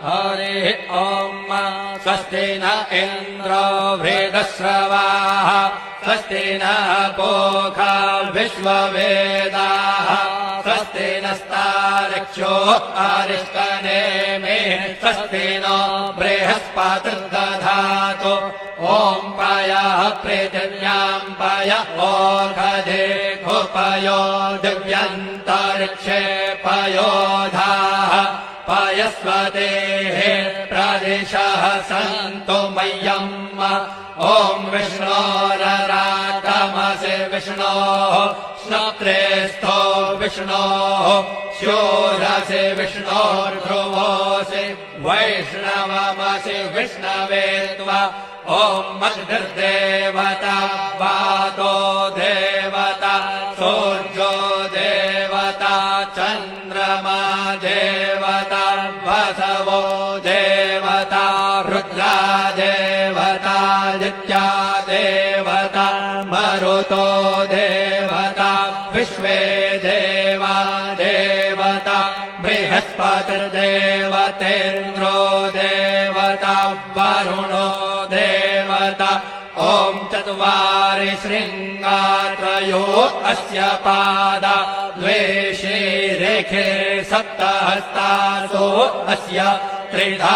हरिः ॐ स्वस्ति न इन्द्रो वृद्धश्रवाः स्वस्ति नः पूषा विश्ववेदाः स्वस्ति नस्तार्क्ष्यो अरिष्टनेमिः स्वस्ति नो बृहस्पतिर्दधातु ॐ पयः पृथिव्याम् पय ओषधे खुपयो दिव्यन्तरिक्षे पयोधाः पयस्वतेः प्रदिशः सन्तु मह्यम् ॐ विष्णोररातमसि विष्णोः श्रोत्रेस्थो विष्णोः शूरसि विष्णोर्ध्रुवोऽसि वैष्णवमसि विष्णवे त्वा ॐ मग्निर्देवता वातो देवता सूर्यो देवता चन्द्रमा देवता वसवो देवता रुद्रा देवता आदित्या देवता मरुतो देवता विश्वे देवा देवता बृहस्पतिर्देवतेन्द्रो देवता वरुणो देवता ॐ चत्वारि शृङ्गात्रयो अस्य पादा द्वे शीरेखे सप्तहस्तासो अस्य त्रिधा